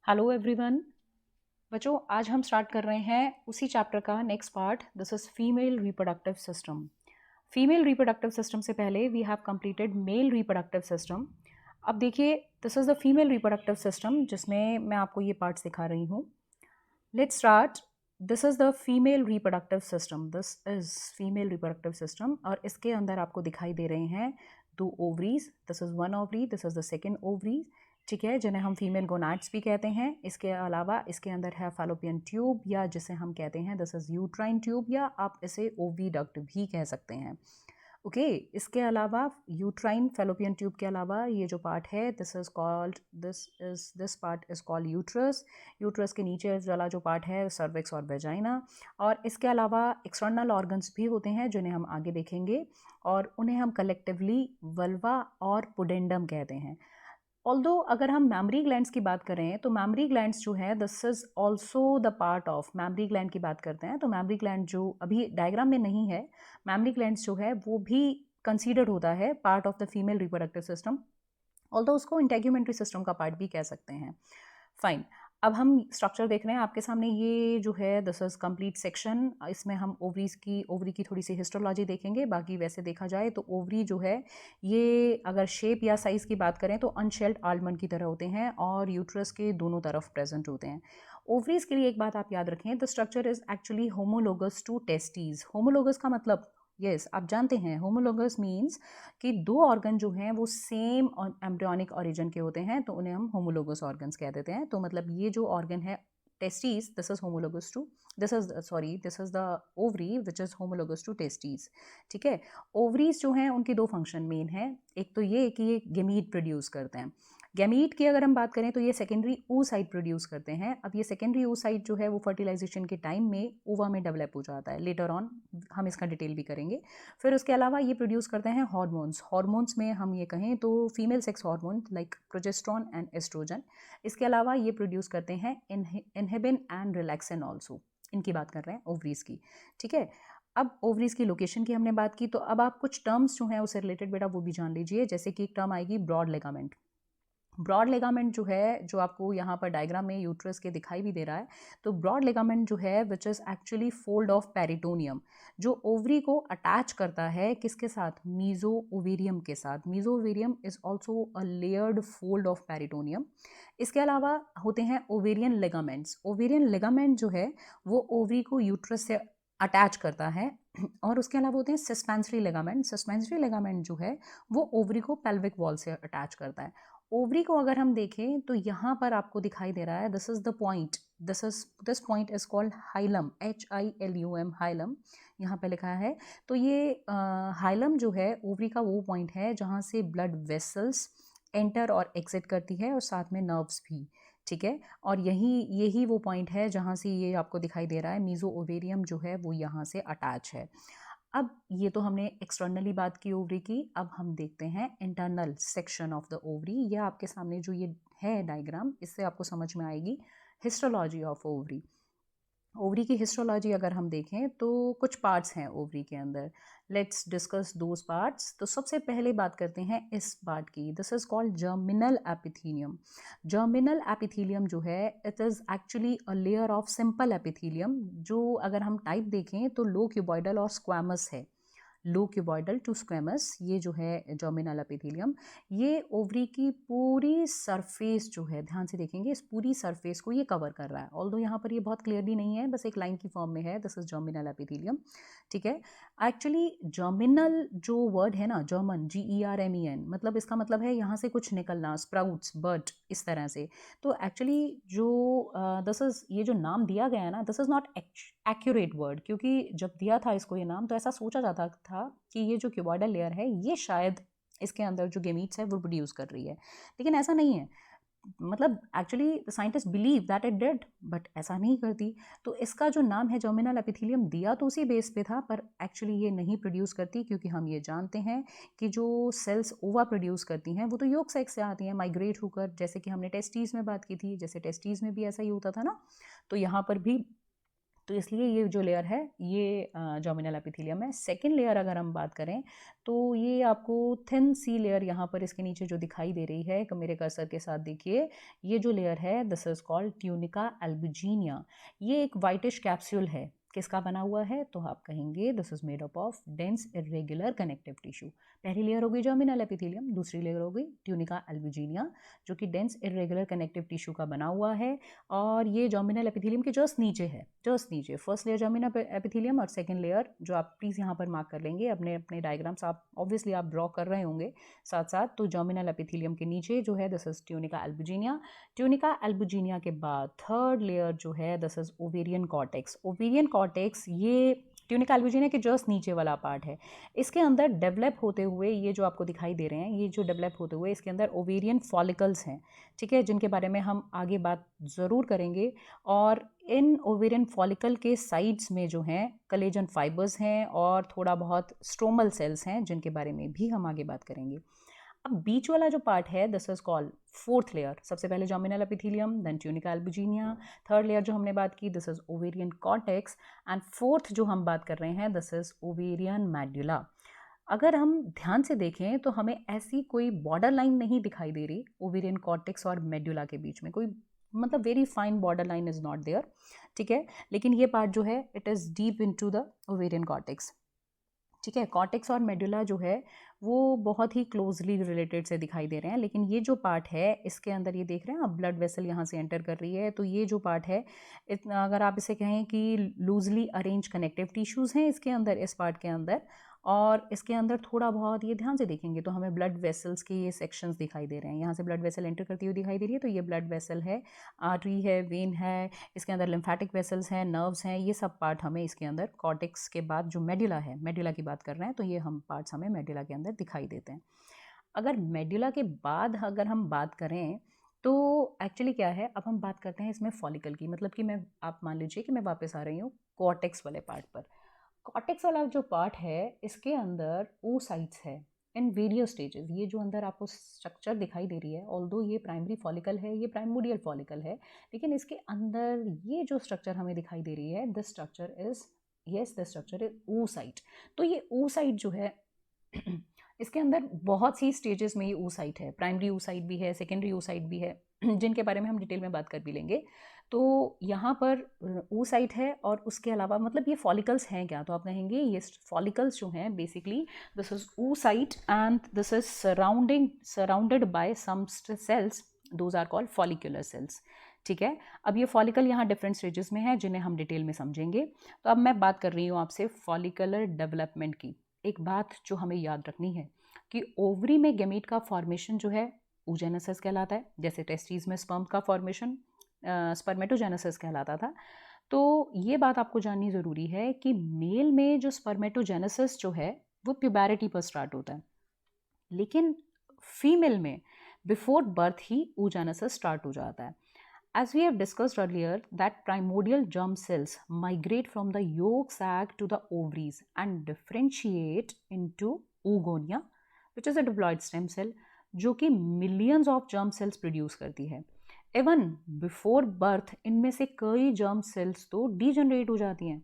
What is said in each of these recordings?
Hello everyone. बच्चों, आज हम स्टार्ट कर रहे हैं उसी चैप्टर का next part. This is female reproductive system. Female reproductive system से पहले we have completed male reproductive system. अब देखिए, this is the female reproductive system जिसमें मैं आपको ये पार्ट सिखा रही हूँ। Let's start. This is the female reproductive system. This is female reproductive system और इसके अंदर आपको दिखाई दे रहे हैं दो ovaries. This is one ovary, this is the second ovary. ठीक है, जिन्हें हम फीमेल गोनाड्स भी कहते हैं। इसके अलावा इसके अंदर है फैलोपियन ट्यूब, या जिसे हम कहते हैं दिस इज यूट्राइन ट्यूब, या आप इसे ओवीडक्ट भी कह सकते हैं। ओके, इसके अलावा यूट्राइन फैलोपियन ट्यूब के अलावा ये जो पार्ट है this part is called uterus. Uterus के नीचे वाला जो पार्ट है सर्विक्स और वेजाइना। और इसके अलावा एक्सटर्नल ऑर्गन्स भी होते हैं जिन्हें हम आगे देखेंगे, और उन्हें हम कलेक्टिवली वल्वा और पुडेंडम कहते हैं। ऑल्दो अगर हम मैमरी ग्लैंड्स की बात करें तो मैमरी ग्लैंड्स जो है this is also the part of mammary gland की बात करते हैं तो मैमरी ग्लैंड जो अभी डायग्राम में नहीं है, मैमरी ग्लैंड्स जो है वो भी कंसीडर्ड होता है part of the female reproductive system. Although उसको इंटेग्यूमेंट्री सिस्टम का पार्ट भी कह सकते हैं। फाइन। अब हम स्ट्रक्चर देख रहे हैं आपके सामने। ये जो है दिस इज कंप्लीट सेक्शन। इसमें हम ओवरी की थोड़ी सी हिस्टोलॉजी देखेंगे। बाकी वैसे देखा जाए तो ओवरी जो है ये अगर शेप या साइज़ की बात करें तो अनशेल्ड आलमंड की तरह होते हैं और यूट्रस के दोनों तरफ प्रेजेंट होते हैं। ओवरीज के लिए एक बात आप याद रखें, the structure is actually homologous to testes. Homologous का मतलब यस आप जानते हैं, होमोलोगस मीन्स कि दो ऑर्गन जो हैं वो सेम एम्ब्रियोनिक ओरिजिन के होते हैं तो उन्हें हम होमोलोगस ऑर्गन्स कह देते हैं। तो मतलब ये जो ऑर्गन है testes, this is homologous to this is the ovary which is homologous to testes. ठीक है, ओवरीज जो हैं उनकी दो फंक्शन मेन है। एक तो ये कि ये गेमीट प्रोड्यूस करते हैं। गैमीट की अगर हम बात करें तो ये सेकेंडरी oocyte प्रोड्यूस करते हैं। अब ये सेकेंडरी oocyte जो है वो फर्टिलाइजेशन के टाइम में ओवा में डेवलप हो जाता है। लेटर ऑन हम इसका डिटेल भी करेंगे। फिर उसके अलावा ये प्रोड्यूस करते हैं हार्मोन्स। हार्मोन्स में हम ये कहें तो female sex hormone like progesterone and oestrogen. इसके अलावा ये प्रोड्यूस करते हैं इनहिबिन एंड रिलैक्सिन ऑल्सो। इनकी बात कर रहे हैं ओवरीज की। ठीक है, अब ओवरीज की लोकेशन की हमने बात की तो अब आप कुछ टर्म्स जो हैं उससे रिलेटेड बेटा वो भी जान लीजिए। जैसे कि एक टर्म आएगी ब्रॉड लेगामेंट। ब्रॉड लेगामेंट जो है, जो आपको यहाँ पर डायग्राम में यूट्रस के दिखाई भी दे रहा है, तो ब्रॉड लेगामेंट जो है which is actually fold of peritoneum, जो ओवरी को अटैच करता है किसके साथ, मीजो ओवेरियम के साथ। Mesovarium is also a layered fold of peritoneum. इसके अलावा होते हैं ओवेरियन लेगामेंट्स। ओवेरियन लेगामेंट जो है वो ओवरी को यूट्रस से अटैच करता है। और उसके अलावा होते हैं सस्पेंसरी लेगामेंट। सस्पेंसरी लेगामेंट जो है वो ओवरी को पेल्विक वॉल से अटैच करता है। ओवरी को अगर हम देखें तो यहाँ पर आपको दिखाई दे रहा है this is the point, this point is called hilum, HILUM, hilum यहाँ पे लिखा है। तो ये हाइलम जो है ओवरी का वो पॉइंट है जहाँ से ब्लड वेसल्स एंटर और एग्जिट करती है और साथ में नर्व्स भी। ठीक है, और यही वो पॉइंट है जहाँ से ये आपको दिखाई दे रहा है मीजो ओवेरियम जो है वो यहाँ से अटैच है। अब ये तो हमने एक्सटर्नली बात की ओवरी की। अब हम देखते हैं internal section of the ovary. यह आपके सामने जो ये है डायग्राम, इससे आपको समझ में आएगी हिस्टोलॉजी ऑफ ओवरी। ओवरी की हिस्टोलॉजी अगर हम देखें तो कुछ पार्ट्स हैं ओवरी के अंदर। Let's discuss those parts. तो सबसे पहले बात करते हैं इस पार्ट की। This is called germinal epithelium. Germinal epithelium जो है it is actually a layer of simple epithelium, जो अगर हम टाइप देखें तो लो क्यूबॉइडल और स्क्वामस है। लो क्यूबॉइडल टू स्क्वेमस, ये जो है जर्मिनल एपिथेलियम, ये ओवरी की पूरी सरफेस जो है, ध्यान से देखेंगे, इस पूरी सरफेस को ये कवर कर रहा है। ऑल्दो यहाँ पर ये बहुत क्लियरली नहीं है, बस एक लाइन की फॉर्म में है, दिस इज जर्मिनल एपिथेलियम। ठीक है, एक्चुअली जर्मिनल जो वर्ड है ना, जर्मन, GERMEN, मतलब इसका मतलब है यहाँ से कुछ निकलना, स्प्राउट्स, बर्ड, इस तरह से। तो एक्चुअली जो दिस इज, ये जो नाम दिया गया है ना, this is not accurate word, क्योंकि जब दिया था इसको ये नाम तो ऐसा सोचा जाता था कि ये जो क्यूबॉइडल लेयर है ये शायद इसके अंदर जो गेमीट्स है वो प्रोड्यूस कर रही है, लेकिन ऐसा नहीं है। मतलब actually scientist believe that it did, but ऐसा नहीं करती। तो इसका जो नाम है जर्मिनल एपिथेलियम दिया तो उसी बेस पे था, पर एक्चुअली ये नहीं प्रोड्यूस करती, क्योंकि हम ये जानते हैं कि जो सेल्स ओवा प्रोड्यूस करती हैं वो तो योग सेक्स से आती हैं माइग्रेट होकर, जैसे कि हमने टेस्टीज में बात की थी, जैसे टेस्टीज में भी ऐसा ही होता था ना। तो यहाँ पर भी तो इसलिए ये जो लेयर है ये जर्मिनल एपिथेलियम है। सेकेंड लेयर अगर हम बात करें तो ये आपको थिन सी लेयर यहाँ पर इसके नीचे जो दिखाई दे रही है, मेरे कर्सर के साथ देखिए, ये जो लेयर है this is called tunica albuginea. ये एक वाइटिश कैप्सूल है, किसका बना हुआ है, तो आप कहेंगे this is made up of dense irregular connective tissue. पहली लेयर हो गई जर्मिनल एपिथेलियम, दूसरी लेयर हो गई ट्यूनिका एल्बुजिनिया जो कि डेंस इरेगुलर कनेक्टिव टिश्यू का बना हुआ है, और ये जर्मिनल एपिथेलियम के जस्ट नीचे है, जस्ट नीचे। फर्स्ट लेयर जर्मिनल एपिथेलियम और सेकंड लेयर जो आप प्लीज़ यहाँ पर मार्क कर लेंगे अपने अपने डायग्राम्स, आप ऑब्वियसली आप ड्रॉ कर रहे होंगे साथ साथ। तो जर्मिनल एपिथेलियम के नीचे जो है this is tunica albuginea. Tunica albuginea के बाद थर्ड लेयर जो है this is ovarian cortex. Ovarian cortex ये ट्यूनिका एल्बुजिनिया के जस्ट नीचे वाला पार्ट है। इसके अंदर डेवलप होते हुए ये जो आपको दिखाई दे रहे हैं, ये जो डेवलप होते हुए इसके अंदर ओवेरियन फॉलिकल्स हैं, ठीक है, जिनके बारे में हम आगे बात ज़रूर करेंगे। और इन ओवेरियन फॉलिकल के साइड्स में जो हैं कलेजन फाइबर्स हैं और थोड़ा बहुत स्ट्रोमल सेल्स हैं, जिनके बारे में भी हम आगे बात करेंगे। अब बीच वाला जो पार्ट है this is called fourth layer. सबसे पहले germinal epithelium, then tunica albuginea, third layer जो हमने बात की this is ovarian cortex, and fourth जो हम बात कर रहे हैं दिस इज ओवेरियन मेड्यूला। अगर हम ध्यान से देखें तो हमें ऐसी कोई बॉर्डर लाइन नहीं दिखाई दे रही ओवेरियन कॉर्टेक्स और मेड्यूला के बीच में, कोई मतलब very fine border line is not there, ठीक है। लेकिन ये पार्ट जो है it is deep into the ovarian cortex, ठीक है। कॉर्टेक्स और मेडुला जो है वो बहुत ही क्लोजली रिलेटेड से दिखाई दे रहे हैं, लेकिन ये जो पार्ट है इसके अंदर ये देख रहे हैं आप, ब्लड वेसल यहाँ से एंटर कर रही है, तो ये जो पार्ट है इतना, अगर आप इसे कहें कि लूजली अरेंज कनेक्टिव टिश्यूज़ हैं इसके अंदर, इस पार्ट के अंदर, और इसके अंदर थोड़ा बहुत ये ध्यान से देखेंगे तो हमें ब्लड वेसल्स के ये सेक्शंस दिखाई दे रहे हैं। यहाँ से ब्लड वेसल एंटर करती हुई दिखाई दे रही है, तो ये ब्लड वेसल है, आर्टरी है, वेन है, इसके अंदर लिम्फेटिक वेसल्स हैं, नर्व्स हैं, ये सब पार्ट हमें इसके अंदर कॉर्टेक्स के बाद जो मेडुला है, मेडुला की बात कर रहे हैं, तो ये हम पार्ट्स हमें मेडुला के अंदर दिखाई देते हैं। अगर मेडुला के बाद अगर हम बात करें तो एक्चुअली क्या है, अब हम बात करते हैं इसमें फॉलिकल की, मतलब कि मैं, आप मान लीजिए कि मैं वापस आ रही हूँ कॉर्टेक्स वाले पार्ट पर। कॉर्टेक्स वाला जो पार्ट है इसके अंदर oocytes है इन वेरियस स्टेजेस। ये जो अंदर आपको स्ट्रक्चर दिखाई दे रही है, ऑल्दो ये प्राइमरी फॉलिकल है, ये प्राइमोडियल फॉलिकल है, लेकिन इसके अंदर ये जो स्ट्रक्चर हमें दिखाई दे रही है this structure is, yes this structure is oocyte। तो ये oocyte जो है इसके अंदर बहुत सी स्टेजेस में ये oocyte है, प्राइमरी oocyte भी है, सेकेंडरी oocyte भी है, जिनके बारे में हम डिटेल में बात कर भी लेंगे। तो यहाँ पर oocyte है, और उसके अलावा मतलब ये फॉलिकल्स हैं क्या, तो आप कहेंगे ये फॉलिकल्स जो हैं basically this is oocyte and this is surrounded by some cells, those are called follicular cells, ठीक है। अब ये फॉलिकल यहाँ डिफरेंट स्टेजेस में है जिन्हें हम डिटेल में समझेंगे। तो अब मैं बात कर रही हूँ आपसे फॉलिकुलर डेवलपमेंट की। एक बात जो हमें याद रखनी है कि ओवरी में गैमीट का फॉर्मेशन जो है oogenesis कहलाता है, जैसे टेस्टिस में स्पर्म का फॉर्मेशन स्पर्मेटोजेनेसिस कहलाता था। तो ये बात आपको जाननी ज़रूरी है कि मेल में जो स्पर्मेटोजेनेसिस जो है वो प्यूबैरिटी पर स्टार्ट होता है, लेकिन फीमेल में बिफोर बर्थ ही oogenesis स्टार्ट हो जाता है। As we have discussed earlier, that primordial germ cells migrate from the yolk sac to the ovaries and differentiate into oogonia, which is a diploid stem cell, जो कि millions of germ cells produce करती है। Even before birth इनमें से कई germ cells तो degenerate हो जाती हैं,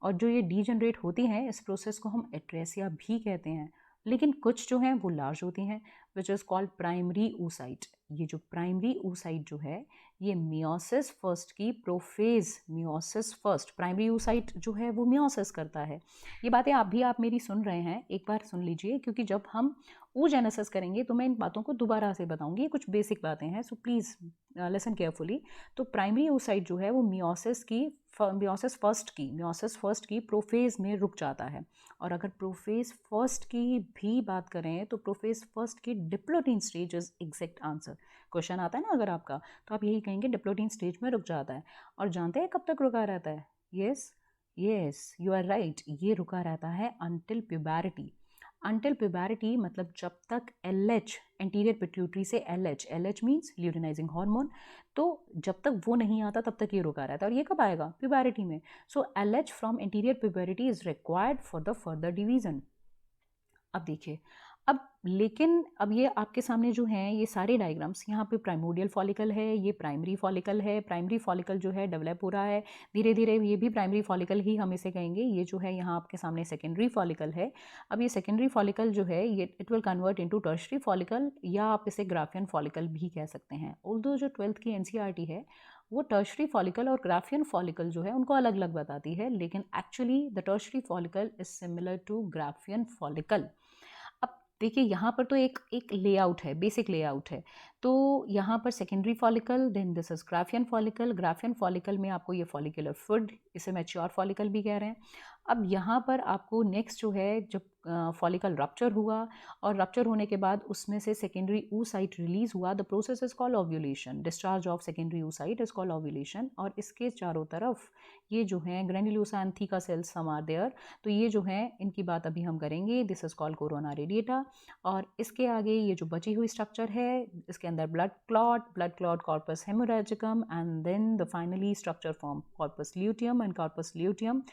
और जो ये degenerate होती हैं इस प्रोसेस को हम एट्रेसिया भी कहते हैं, लेकिन कुछ जो हैं वो लार्ज होती हैं, which is called primary oocyte। ये जो प्राइमरी oocyte जो है ये मियोसिस फर्स्ट की prophase, meiosis first primary oocyte जो है वो मियोसिस करता है। ये बातें आप मेरी सुन रहे हैं, एक बार सुन लीजिए, क्योंकि जब हम oogenesis करेंगे तो मैं इन बातों को दोबारा से बताऊंगी, ये कुछ बेसिक बातें हैं, सो प्लीज़ लिसन केयरफुली। तो प्राइमरी oocyte जो है वो मियोसिस फर्स्ट की प्रोफेज में रुक जाता है। और अगर प्रोफेज फर्स्ट की भी बात करें तो प्रोफेज फर्स्ट की diplotene stage is exact answer. Question आता है ना अगर आपका, तो आप यही कहेंगे डिप्लोटीन स्टेज में रुक जाता है। और जानते हैं कब तक रुका रहता है? यस यू आर राइट, ये रुका रहता है अंटिल प्यूबैरिटी। अंटिल प्यूबैरिटी मतलब जब तक LH, एंटीरियर पिट्यूटरी से LH मीन्स ल्यूटिनाइजिंग हार्मोन, तो जब तक वो नहीं आता तब तक ये रुका रहता है। और ये कब आएगा? प्यूबैरिटी में। So LH from anterior puberty is required for the further division. अब देखिए, अब लेकिन अब ये आपके सामने जो हैं ये सारे डायग्राम्स, यहाँ पे प्राइमोडियल फॉलिकल है, ये प्राइमरी फॉलिकल है, प्राइमरी फॉलिकल जो है डेवलप हो रहा है धीरे धीरे, ये भी प्राइमरी फॉलिकल ही हम इसे कहेंगे। ये जो है यहाँ आपके सामने सेकेंडरी फॉलिकल है। अब ये सेकेंडरी फॉलिकल जो है ये it will convert into tertiary follicle, या आप इसे ग्राफियन फॉलिकल भी कह सकते हैं। ऑल्दो जो 12th की एनसीईआरटी है वो टर्शरी फॉलिकल और ग्राफियन फॉलिकल जो है उनको अलग अलग बताती है, लेकिन actually the tertiary follicle is similar to Graafian follicle. अब देखिए यहाँ पर तो एक एक लेआउट है, बेसिक लेआउट है। तो यहाँ पर secondary follicle, then this is Graafian follicle. Graafian follicle में आपको ये फॉलिकुलर फुड, इसे मैच्योर फॉलिकल भी कह रहे हैं। अब यहाँ पर आपको नेक्स्ट जो है, जब फॉलिकल रप्चर हुआ और रप्चर होने के बाद उसमें से सेकेंडरी oocyte रिलीज हुआ, the process is called ovulation. Discharge of secondary oocyte is called ovulation. और इसके चारों तरफ ये जो है granulosa and theca cells some are there, तो ये जो है इनकी बात अभी हम करेंगे। This is called corona radiata. और इसके आगे ये जो बची हुई स्ट्रक्चर है, इसके अंदर blood clot corpus haemorrhagicum, and then the finally structure form corpus luteum, and corpus luteum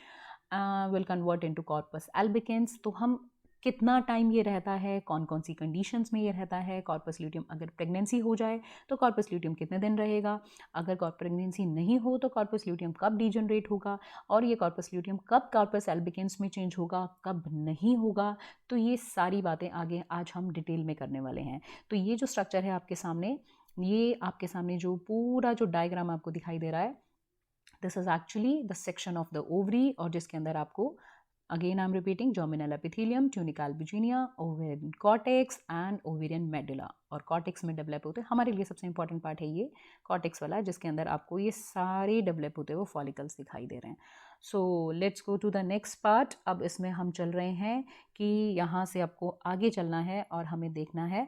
will convert into corpus albicans. तो हम कितना टाइम ये रहता है, कौन कौन सी कंडीशंस में ये रहता है, कॉर्पस ल्यूटियम अगर प्रेगनेंसी हो जाए तो कॉर्पस ल्यूटियम कितने दिन रहेगा, अगर प्रेगनेंसी नहीं हो तो कॉर्पस ल्यूटियम कब डीजनरेट होगा, और ये कॉर्पस ल्यूटियम कब कॉर्पस एल्बिकेंस में चेंज होगा, कब नहीं होगा। तो ये सारी बातें आगे आज हम डिटेल में करने वाले हैं। तो ये जो स्ट्रक्चर है आपके सामने, ये आपके सामने जो पूरा जो डायग्राम आपको दिखाई दे रहा है, this is actually the section of the ovary, और जिसके अंदर आपको again I am repeating germinal epithelium, tunic albuginea, ovarian cortex and ovarian medulla. और कॉर्टेक्स में डेवलप होते हैं, हमारे लिए सबसे इंपॉर्टेंट पार्ट है ये कॉर्टेक्स वाला, जिसके अंदर आपको ये सारे डेवलप होते हुए फॉलिकल्स दिखाई दे रहे हैं। So let's go to the next part. अब इसमें हम चल रहे हैं कि यहाँ से आपको आगे चलना है और हमें देखना है,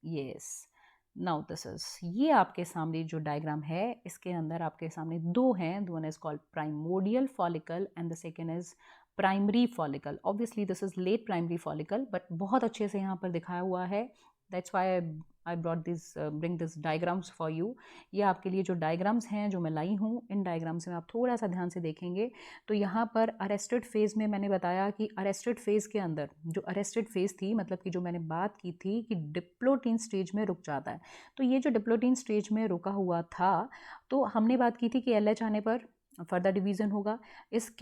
यस नाउ दिस इज, ये आपके सामने जो डायग्राम है इसके अंदर आपके सामने दो हैं, one is called primordial follicle and the second is primary follicle. Obviously this is late primary follicle, but बहुत अच्छे से यहाँ पर दिखाया हुआ है। That's why I brought this bring this diagrams for you. ये आपके लिए जो डायग्राम्स हैं जो मैं लाई हूँ, इन डायग्राम्स में आप थोड़ा सा ध्यान से देखेंगे तो यहाँ पर अरेस्टेड फेज में मैंने बताया कि अरेस्टेड फेज के अंदर जो अरेस्टेड फेज थी, मतलब कि जो मैंने बात की थी कि डिप्लोटीन स्टेज में रुक जाता है, तो ये जो डिप्लोटीन स्टेज में रुका हुआ था, तो हमने बात की थी कि LH आने पर फर्दर डिवीजन होगा। इस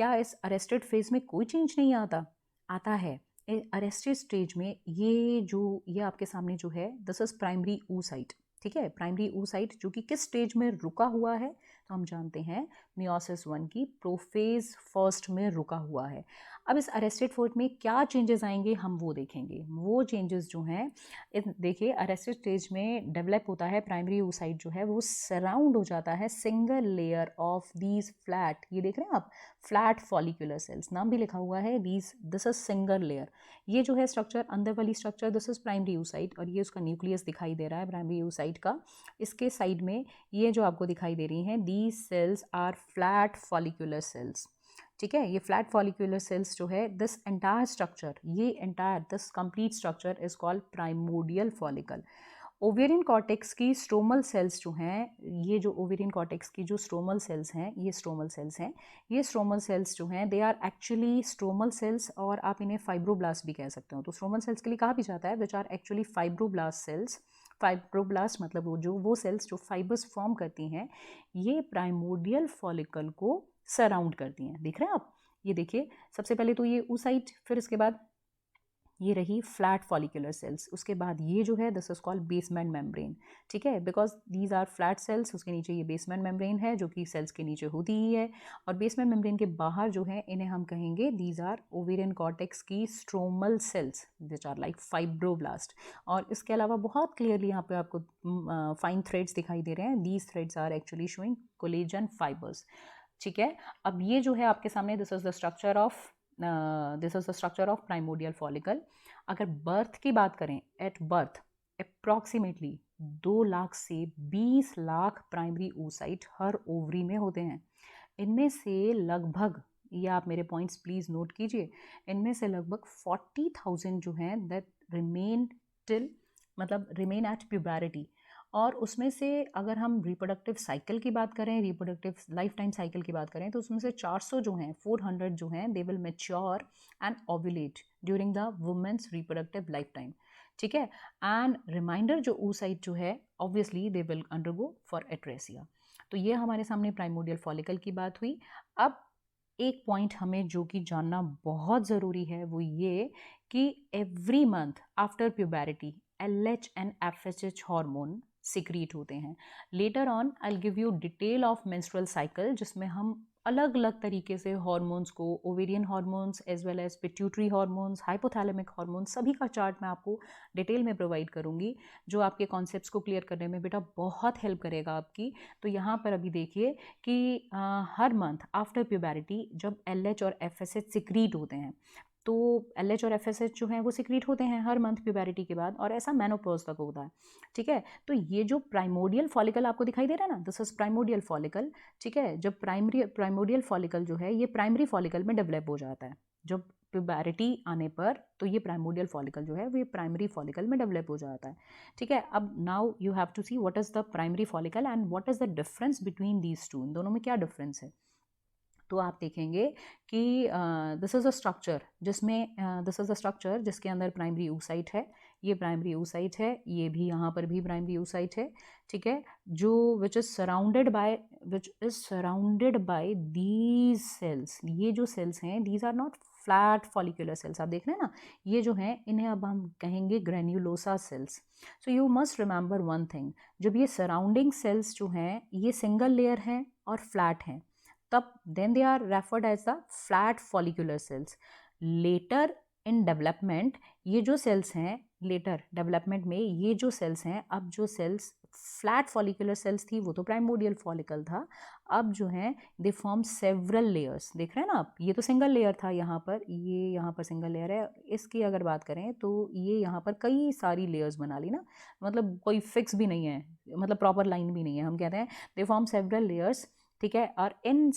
अरेस्टेड फेज में कोई चेंज नहीं आता है। अरेस्टेड स्टेज में ये आपके सामने जो है, दिस इज प्राइमरी oocyte। ठीक है, प्राइमरी oocyte जो कि किस स्टेज में रुका हुआ है, तो हम जानते हैं मियोसिस 1 की प्रोफेज फर्स्ट में रुका हुआ है। अब इस अरेस्टेड फेज में क्या चेंजेस आएंगे हम वो देखेंगे। वो चेंजेस जो हैं, देखिए अरेस्टेड स्टेज में डेवलप होता है प्राइमरी oocyte जो है वो सराउंड हो जाता है single layer of these flat, ये देख रहे हैं आप, फ्लैट फॉलिकुलर सेल्स, नाम भी लिखा हुआ है, दिस इज सिंगल लेयर। ये जो है स्ट्रक्चर, अंदर वाली structure, this is primary oocyte, और ये उसका न्यूक्लियस दिखाई दे रहा है प्राइमरी oocyte का। इसके साइड में ये जो आपको दिखाई दे रही हैं, these cells are flat follicular cells. ठीक है, ये फ्लैट फॉलिकुलर सेल्स जो है, दिस एंटायर स्ट्रक्चर, ये entire this complete structure is called primordial follicle. Ovarian cortex की स्ट्रोमल सेल्स जो हैं, ये जो ओवेरियन कॉर्टेक्स की जो स्ट्रोमल सेल्स हैं, ये स्ट्रोमल सेल्स हैं, ये स्ट्रोमल सेल्स जो हैं they are actually stromal cells, और आप इन्हें फाइब्रोब्लास्ट भी कह सकते हो। तो स्ट्रोमल सेल्स के लिए कहा भी जाता है which are actually fibroblast cells. Fibroblast मतलब वो सेल्स जो फाइबर्स फॉर्म करती हैं, ये प्राइमोडियल फॉलिकल को सराउंड करती हैं। देख रहे हैं आप, ये देखिए, सबसे पहले तो ये oocyte, फिर इसके बाद ये रही फ्लैट फॉलिकुलर सेल्स, उसके बाद ये जो है this is called basement membrane. ठीक है, because these are flat cells, उसके नीचे ये बेसमेंट मेम्ब्रेन है जो कि सेल्स के नीचे होती ही है, और बेसमेंट मेम्ब्रेन के बाहर जो है इन्हें हम कहेंगे दीज आर ओवेरियन कॉर्टेक्स की stromal cells which are like fibroblast. और इसके अलावा बहुत क्लियरली यहाँ पे आपको फाइन थ्रेड्स दिखाई दे रहे हैं, these threads are actually showing collagen fibres. ठीक है, अब ये जो है आपके सामने, this is the structure of primordial follicle. अगर बर्थ की बात करें, एट बर्थ अप्रॉक्सीमेटली 2 लाख से 20 लाख प्राइमरी oocyte हर ओवरी में होते हैं। इनमें से लगभग, ये आप मेरे पॉइंट्स प्लीज नोट कीजिए, इनमें से लगभग 40,000 जो हैं दैट रिमेन टिल, मतलब रिमेन एट प्यूबरिटी, और उसमें से अगर हम रिप्रोडक्टिव साइकिल की बात करें, रिप्रोडक्टिव लाइफ टाइम साइकिल की बात करें, तो उसमें से 400 जो हैं, 400 जो हैं, they will mature and ovulate during the woman's reproductive life time, ठीक है। एंड रिमाइंडर जो oocyte जो है, obviously they will undergo for atresia. तो ये हमारे सामने प्राइमोडियल फॉलिकल की बात हुई। अब एक पॉइंट हमें जो कि जानना बहुत ज़रूरी है वो ये कि every month after puberty LH and FSH hormone secrete होते हैं। Later on I will give you detail of menstrual cycle, जिसमें हम अलग अलग तरीके से हार्मोन्स को, ovarian hormones as well as pituitary hormones, hypothalamic hormones, सभी का चार्ट मैं आपको डिटेल में प्रोवाइड करूंगी, जो आपके कॉन्सेप्ट्स को क्लियर करने में बेटा बहुत हेल्प करेगा आपकी। तो यहाँ पर अभी देखिए कि हर मंथ आफ्टर प्यूबैरिटी जब LH और FSH सिक्रीट होते हैं, तो LH और FSH जो हैं वो सिक्रीट होते हैं हर मंथ प्यूबैरिटी के बाद, और ऐसा मेनोपॉज तक होता है, ठीक है। तो ये जो प्राइमोडियल फॉलिकल आपको दिखाई दे रहा है ना, दिस इज प्राइमोडियल फॉलिकल, ठीक है। जब प्राइमोडियल फॉलिकल जो है ये प्राइमरी फॉलिकल में डेवलप हो जाता है, जब प्यूबैरिटी आने पर तो ये प्राइमोडियल फॉलिकल जो है वो ये प्राइमरी फॉलिकल में डेवलप हो जाता है, ठीक है। अब now you have to see what is the primary follicle and what is the difference between these two, इन दोनों में क्या डिफरेंस है। तो आप देखेंगे कि दिस इज़ अ स्ट्रक्चर जिसमें दिस इज़ अ स्ट्रक्चर जिसके अंदर प्राइमरी oocyte है, ये प्राइमरी oocyte है, ये भी यहाँ पर भी प्राइमरी oocyte है, ठीक है, जो which is surrounded by these cells. ये जो सेल्स हैं these are not flat follicular cells, आप देख रहे हैं ना, ये जो हैं इन्हें अब हम कहेंगे granulosa cells. So you must remember one thing, जब ये सराउंडिंग सेल्स जो हैं ये सिंगल लेयर हैं और फ्लैट हैं, तब then they are referred as the flat follicular cells. Later in development ये जो cells हैं, later development में ये जो cells हैं, अब जो cells फ्लैट फॉलिकुलर सेल्स थी वो तो प्राइमोडियल फॉलिकल था, अब जो है दे फॉर्म सेवरल लेयर्स, देख रहे हैं ना आप, ये तो सिंगल लेयर था यहाँ पर, ये यहाँ पर सिंगल लेयर है, इसकी अगर बात करें तो ये यहाँ पर कई सारी लेयर्स बना ली ना, मतलब कोई फिक्स भी नहीं है, मतलब प्रॉपर लाइन भी नहीं है, हम कहते हैं दे फॉर्म सेवरल लेयर्स, ठीक है। और इन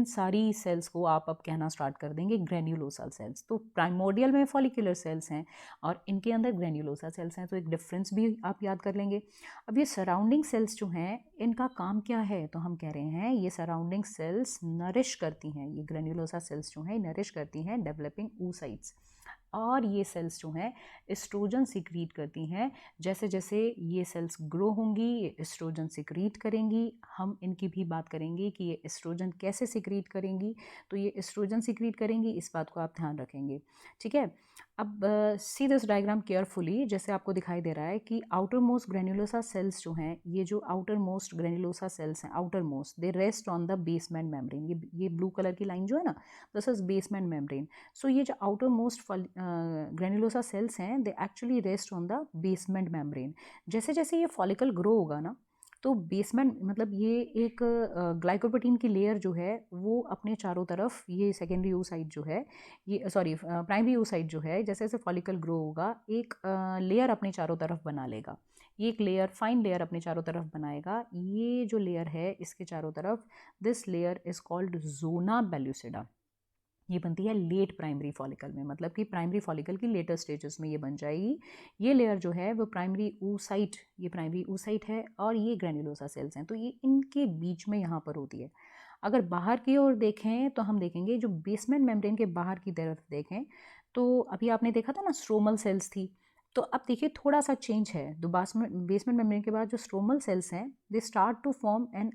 सारी सेल्स को आप अब कहना स्टार्ट कर देंगे ग्रेन्युलोसा सेल्स। तो प्राइमोडियल में फॉलिकुलर सेल्स हैं और इनके अंदर ग्रेन्युलोसा सेल्स हैं, तो एक डिफरेंस भी आप याद कर लेंगे। अब ये सराउंडिंग सेल्स जो हैं इनका काम क्या है, तो हम कह रहे हैं ये सराउंडिंग सेल्स नरिश करती हैं, ये ग्रेन्युलोसा सेल्स जो हैं नरिश करती हैं डेवलपिंग oocytes, और ये सेल्स जो हैं एस्ट्रोजन सिक्रीट करती हैं। जैसे जैसे ये सेल्स ग्रो होंगी ये एस्ट्रोजन सिक्रीट करेंगी, हम इनकी भी बात करेंगे कि ये एस्ट्रोजन कैसे सिक्रीट करेंगी। तो ये एस्ट्रोजन सिक्रीट करेंगी, इस बात को आप ध्यान रखेंगे, ठीक है। अब सी दिस डायग्राम केयरफुली, जैसे आपको दिखाई दे रहा है कि आउटर मोस्ट ग्रेन्युलोसा सेल्स जो हैं, ये जो आउटर मोस्ट ग्रेन्युलोसा सेल्स हैं, outer most they rest on the basement membrane, ये ब्लू कलर की लाइन जो है ना, दिस इज बेसमेंट मेम्ब्रेन। सो ये जो आउटर मोस्ट ग्रेन्युलोसा सेल्स हैं they actually rest on the basement membrane. जैसे जैसे ये फॉलिकल ग्रो होगा ना, तो बेसमेंट मतलब ये एक ग्लाइकोप्रोटीन की लेयर जो है वो अपने चारों तरफ, ये सेकेंडरी oocyte जो है, ये सॉरी प्राइमरी oocyte जो है, जैसे जैसे फॉलिकल ग्रो होगा एक लेयर अपने चारों तरफ बना लेगा, ये एक लेयर, फाइन लेयर अपने चारों तरफ बनाएगा। ये जो लेयर है इसके चारों तरफ, दिस लेयर इज कॉल्ड जोना बेलुसिडा, ये बनती है लेट प्राइमरी फॉलिकल में, मतलब कि प्राइमरी फॉलिकल की लेटर स्टेजेस में ये बन जाएगी। ये लेयर जो है वो प्राइमरी oocyte, ये प्राइमरी oocyte है और ये ग्रेन्युलोसा सेल्स हैं, तो ये इनके बीच में यहाँ पर होती है। अगर बाहर की ओर देखें तो हम देखेंगे जो बेसमेंट मेम्ब्रेन के बाहर की तरफ देखें, तो अभी आपने देखा था ना स्ट्रोमल सेल्स थी, तो अब देखिए थोड़ा सा चेंज है, तो बेसमेंट मेम्ब्रेन के बाद जो स्ट्रोमल सेल्स हैं they start to form an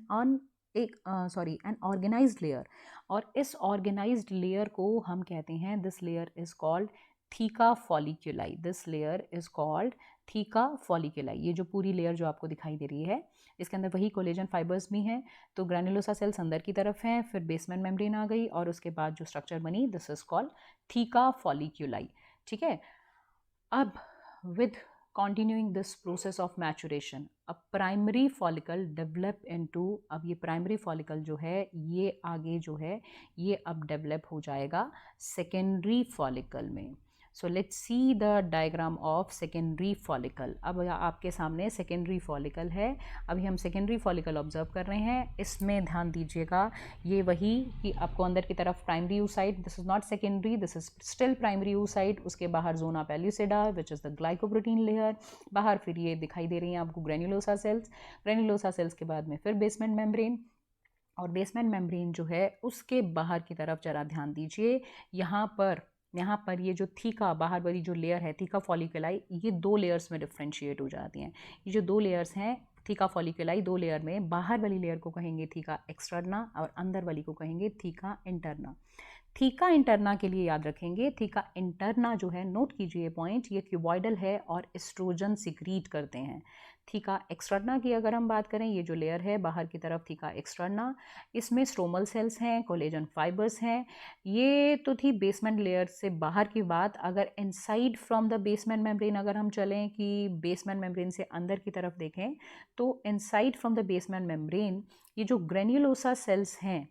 organised layer, और इस ऑर्गेनाइज्ड लेयर को हम कहते हैं, this layer is called theca folliculi, this layer is called theca folliculi. ये जो पूरी लेयर जो आपको दिखाई दे रही है इसके अंदर वही कोलेजन फाइबर्स भी हैं, तो ग्रेन्युलोसा सेल्स अंदर की तरफ हैं, फिर बेसमेंट मेम्ब्रेन आ गई और उसके बाद जो स्ट्रक्चर बनी दिस इज कॉल्ड थीका फॉलिक्यूलाई, ठीक है। अब with continuing this process of maturation, a primary follicle develop into, अब ये प्राइमरी फॉलिकल जो है ये आगे जो है ये अब डेवलप हो जाएगा सेकेंडरी फॉलिकल में। So let's see the diagram of secondary follicle. अब आपके सामने सेकेंडरी फॉलिकल है। अभी हम सेकेंडरी फॉलिकल ऑब्जर्व कर रहे हैं। इसमें ध्यान दीजिएगा, ये वही कि आपको अंदर की तरफ primary oocyte, this is not secondary, this is still primary oocyte, उसके बाहर zona pellucida which is the glycoprotein layer, बाहर फिर ये दिखाई दे रही हैं आपको ग्रेन्युलोसा सेल्स, ग्रेन्युलोसा सेल्स के बाद में फिर बेसमेंट मेम्ब्रेन, और बेसमेंट मेम्ब्रेन जो है उसके बाहर की तरफ जरा ध्यान दीजिए, यहाँ पर ये जो थीका बाहर वाली जो लेयर है थीका फॉलिकुलाई, ये दो लेयर्स में डिफ्रेंशिएट हो जाती हैं। ये जो दो लेयर्स हैं थीका फॉलिकुलाई, दो लेयर में, बाहर वाली लेयर को कहेंगे थीका एक्सटर्ना और अंदर वाली को कहेंगे थीका इंटरना। थीका इंटरना के लिए याद रखेंगे, थीका इंटरना जो है, नोट कीजिए पॉइंट, ये क्यूबॉइडल है और एस्ट्रोजन सिक्रीट करते हैं। थीका एक्सटर्ना की अगर हम बात करें, ये जो लेयर है बाहर की तरफ थीका एक्सटर्ना, इसमें स्ट्रोमल सेल्स हैं, कोलेजन फाइबर्स हैं। ये तो थी बेसमेंट लेयर से बाहर की बात। अगर inside from the basement membrane अगर हम चलें कि बेसमेंट मेम्ब्रेन से अंदर की तरफ देखें, तो inside from the basement membrane ये जो ग्रेन्युलोसा सेल्स हैं,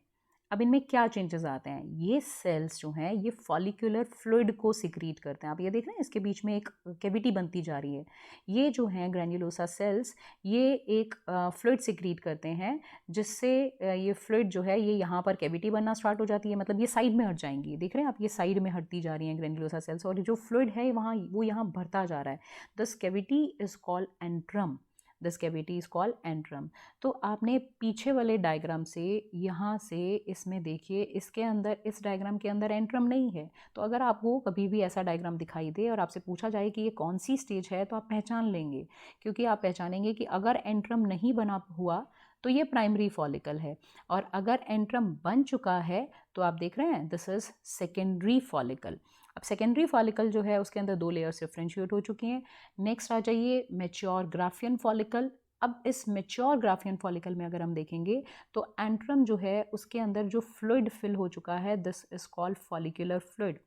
अब इनमें क्या चेंजेस आते हैं, ये सेल्स जो हैं ये फॉलिकुलर फ्लूइड को सिक्रीट करते हैं। आप ये देख रहे हैं इसके बीच में एक कैविटी बनती जा रही है। ये जो हैं ग्रैन्युलोसा सेल्स, ये एक फ्लूइड सिक्रीट करते हैं, जिससे ये फ्लूइड जो है ये यहाँ पर कैविटी बनना स्टार्ट हो जाती है, मतलब ये साइड में हट जाएंगी। देख रहे हैं आप, ये साइड में हटती जा रही हैं ग्रैन्युलोसा सेल्स, और जो फ्लूइड है वहाँ वो यहाँ भरता जा रहा है। This cavity is called antrum, this cavity is called antrum. तो आपने पीछे वाले डायग्राम से यहाँ से इसमें देखिए, इसके अंदर, इस डायग्राम के अंदर एंट्रम नहीं है। तो अगर आपको कभी भी ऐसा डायग्राम दिखाई दे और आपसे पूछा जाए कि ये कौन सी स्टेज है, तो आप पहचान लेंगे, क्योंकि आप पहचानेंगे कि अगर एंट्रम नहीं बना हुआ तो ये प्राइमरी फॉलिकल है, और अगर एंट्रम बन चुका है तो आप देख रहे हैं दिस इज सेकेंडरी फॉलिकल। अब सेकेंडरी फॉलिकल जो है उसके अंदर दो लेयर्स डिफ्रेंशिएट हो चुकी हैं। नेक्स्ट आ जाइए मैच्योर ग्राफियन फॉलिकल। अब इस मैच्योर ग्राफियन फॉलिकल में अगर हम देखेंगे तो एंट्रम जो है उसके अंदर जो फ्लूइड फिल हो चुका है, this is called follicular fluid.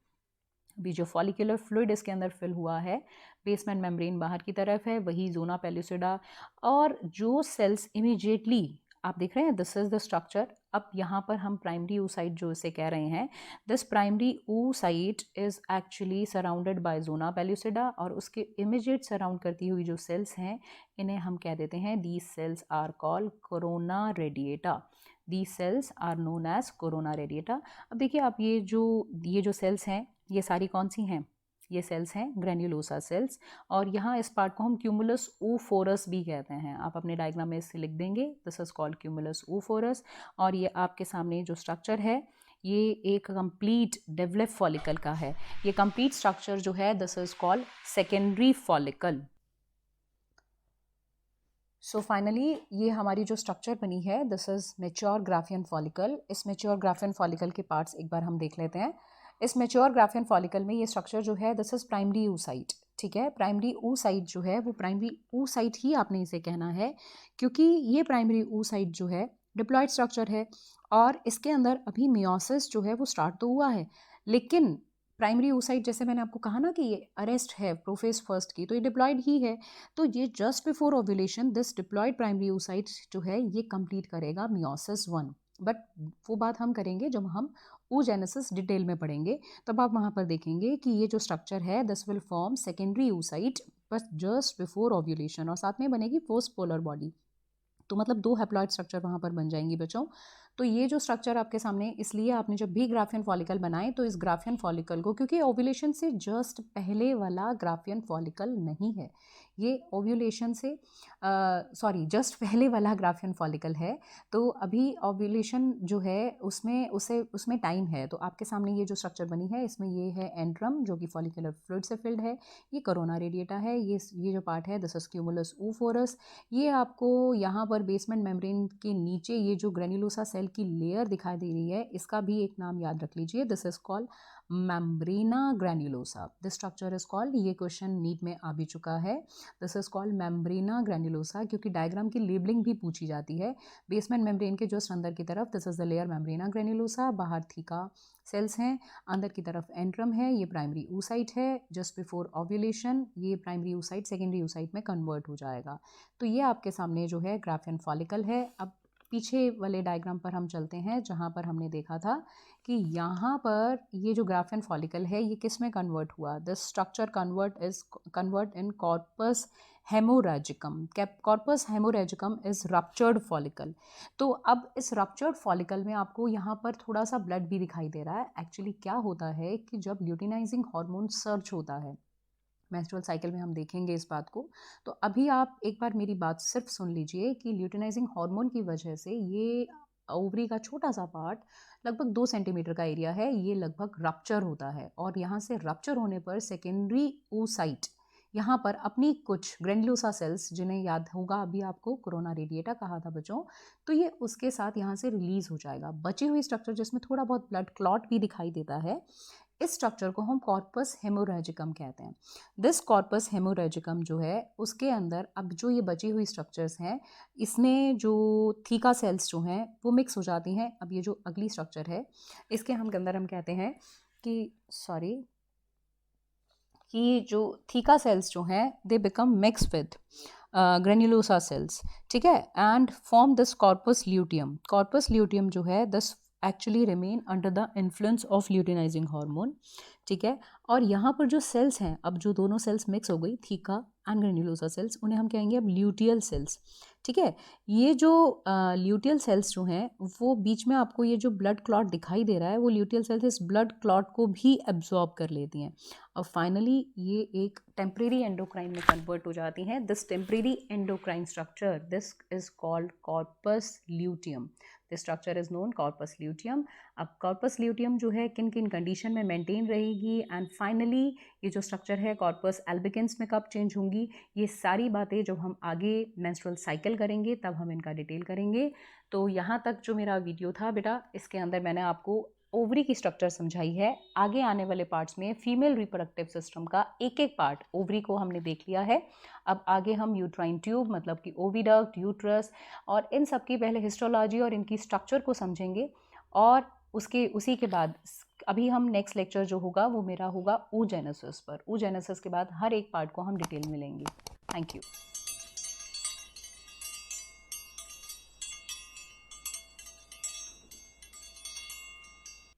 अभी जो फॉलिकुलर फ्लूइड इसके अंदर फिल हुआ है, बेसमेंट मेम्ब्रेन बाहर की तरफ है, वही जोना पेल्यूसिडा, और जो सेल्स इमीडिएटली आप देख रहे हैं दिस इज द स्ट्रक्चर। अब यहाँ पर हम प्राइमरी oocyte जो इसे कह रहे हैं, this primary oocyte is actually surrounded by zona pellucida, और उसके इमीडिएट सराउंड करती हुई जो सेल्स हैं इन्हें हम कह देते हैं these cells are called corona radiata, these cells are known as corona radiata. अब देखिए आप, ये जो सेल्स हैं ये सारी कौन सी हैं, ये सेल्स हैं ग्रेन्युलोसा सेल्स, और यहाँ इस पार्ट को हम क्यूमुलस oophorus भी कहते हैं। आप अपने डायग्राम में इसे लिख देंगे, this is called cumulus oophorus। और ये आपके सामने जो स्ट्रक्चर है ये एक कंप्लीट डेवलप फॉलिकल का है। ये कंप्लीट स्ट्रक्चर जो है this is called secondary follicle. So finally ये हमारी जो स्ट्रक्चर बनी है this is mature Graafian follicle. इस मैच्योर ग्राफियन फॉलिकल के पार्ट्स एक बार हम देख लेते हैं। इस मैच्योर ग्राफियन फॉलिकल में ये स्ट्रक्चर जो है दिस इज प्राइमरी oocyte, ठीक है। प्राइमरी oocyte जो है वो प्राइमरी oocyte ही आपने इसे कहना है, क्योंकि ये प्राइमरी oocyte जो है डिप्लॉयड स्ट्रक्चर है, और इसके अंदर अभी मियोसिस जो है वो स्टार्ट तो हुआ है, लेकिन प्राइमरी oocyte जैसे मैंने आपको कहा ना कि ये अरेस्ट है प्रोफेज फर्स्ट की, तो ये डिप्लॉयड ही है। तो ये just before ovulation this diploid primary oocyte जो है ये कंप्लीट करेगा मियोसिस 1, बट वो बात हम करेंगे जब हम oogenesis डिटेल में पढ़ेंगे, तब आप वहाँ पर देखेंगे कि ये जो स्ट्रक्चर है this will form secondary oocyte बस जस्ट बिफोर ओव्यूलेशन, और साथ में बनेगी फर्स्ट पोलर बॉडी। तो मतलब दो हैप्लॉइड स्ट्रक्चर वहाँ पर बन जाएंगी बच्चों। तो ये जो स्ट्रक्चर आपके सामने, इसलिए आपने जब भी ग्राफियन फॉलिकल बनाए तो इस ग्राफियन फॉलिकल को, क्योंकि ओव्यूलेशन से जस्ट पहले वाला ग्राफियन फॉलिकल नहीं है, ये ओव्यूलेशन से सॉरी जस्ट पहले वाला ग्राफियन फॉलिकल है। तो अभी ओव्यूलेशन जो है उसमें टाइम है। तो आपके सामने ये जो स्ट्रक्चर बनी है इसमें ये है एंट्रम जो कि फॉलिकुलर फ्लूइड से फिल्ड है, ये कोरोना रेडिएटा है, ये जो पार्ट है दिस इज क्यूमुलस oophorus। ये आपको यहाँ पर बेसमेंट मेम्ब्रेन के नीचे ये जो ग्रेन्युलोसा सेल की लेयर दिखाई दे रही है, इसका भी एक नाम याद रख लीजिए, this is called मेम्ब्रेना granulosa. This structure is called, ये क्वेश्चन नीट में आ भी चुका है, दिस इज कॉल्ड मेम्ब्रेना ग्रेन्युलोसा, क्योंकि डायग्राम की लेबलिंग भी पूछी जाती है। बेसमेंट मेम्ब्रेन के जस्ट अंदर की तरफ this is the layer मेम्ब्रेना granulosa, बाहर थीका सेल्स हैं, अंदर की तरफ एंट्रम है, ये प्राइमरी oocyte है। जस्ट बिफोर ओव्यूलेशन ये प्राइमरी oocyte सेकेंडरी oocyte में कन्वर्ट हो जाएगा। तो ये आपके सामने जो है ग्राफियन फॉलिकल है। अब पीछे वाले डायग्राम पर हम चलते हैं, जहाँ पर हमने देखा था कि यहाँ पर ये जो ग्राफेन फॉलिकल है ये किस में कन्वर्ट हुआ, this structure convert in corpus haemorrhagicum. Corpus haemorrhagicum is ruptured follicle. तो अब इस रप्चर्ड फॉलिकल में आपको यहाँ पर थोड़ा सा ब्लड भी दिखाई दे रहा है। एक्चुअली क्या होता है कि जब ल्यूटिनाइजिंग हार्मोन सर्ज होता है मेंस्ट्रुअल साइकिल में, हम देखेंगे इस बात को, तो अभी आप एक बार मेरी बात सिर्फ सुन लीजिए कि ल्यूटिनाइजिंग हार्मोन की वजह से ये ओवरी का छोटा सा पार्ट, लगभग 2 सेंटीमीटर का एरिया है, ये लगभग रप्चर होता है। और यहाँ से रप्चर होने पर सेकेंडरी oocyte यहाँ पर अपनी कुछ ग्रेन्युलोसा सेल्स, जिन्हें याद होगा अभी आपको कोरोना रेडिएटा कहा था बच्चों, तो ये उसके साथ यहाँ से रिलीज हो जाएगा। बची हुई स्ट्रक्चर जिसमें थोड़ा बहुत ब्लड क्लॉट भी दिखाई देता है, इस स्ट्रक्चर को हम कॉर्पस हेमोरेजिकम कहते हैं। दिस कॉर्पस हेमोरेजिकम जो है उसके अंदर अब जो ये बची हुई स्ट्रक्चर्स हैं, इसमें जो थीका सेल्स जो हैं वो मिक्स हो जाती हैं। अब ये जो अगली स्ट्रक्चर है इसके अंदर हम कहते हैं कि जो थीका सेल्स जो हैं they become mix with granulosa cells, ठीक है, and form this corpus luteum. Corpus luteum जो है this actually remain under the influence of luteinizing hormone, ठीक है। और यहाँ पर जो सेल्स हैं, अब जो दोनों सेल्स मिक्स हो गई, थीका एंड ग्रेन्युलोसा सेल्स, उन्हें हम कहेंगे अब ल्यूटियल सेल्स, ठीक है। ये जो ल्यूटियल सेल्स जो हैं वो बीच में आपको ये जो ब्लड क्लॉट दिखाई दे रहा है, वो ल्यूटियल सेल्स इस ब्लड क्लॉट को भी एब्जॉर्ब कर लेती हैं और फाइनली ये एक टेम्परेरी एंडोक्राइन में कन्वर्ट हो जाती हैं। This temporary endocrine structure, this is called corpus luteum. This structure is known corpus luteum. अब कॉर्पस ल्यूटियम जो है किन किन कंडीशन में मेंटेन रहेगी एंड फाइनली ये जो स्ट्रक्चर है कॉर्पस एल्बिकेंस में कब चेंज होंगी, ये सारी बातें जब हम आगे मेंस्ट्रुअल साइकिल करेंगे तब हम इनका डिटेल करेंगे। तो यहाँ तक जो मेरा वीडियो था बेटा, इसके अंदर मैंने आपको ओवरी की स्ट्रक्चर समझाई है। आगे आने वाले पार्ट्स में फीमेल रिप्रोडक्टिव सिस्टम का एक एक पार्ट, ओवरी को हमने देख लिया है, अब आगे हम यूट्राइन ट्यूब मतलब कि ओविडक्ट, यूट्रस और इन सब की पहले हिस्टोलॉजी और इनकी स्ट्रक्चर को समझेंगे और उसी के बाद अभी हम नेक्स्ट लेक्चर जो होगा वो मेरा होगा oogenesis पर। oogenesis के बाद हर एक पार्ट को हम डिटेल में लेंगे। Thank you.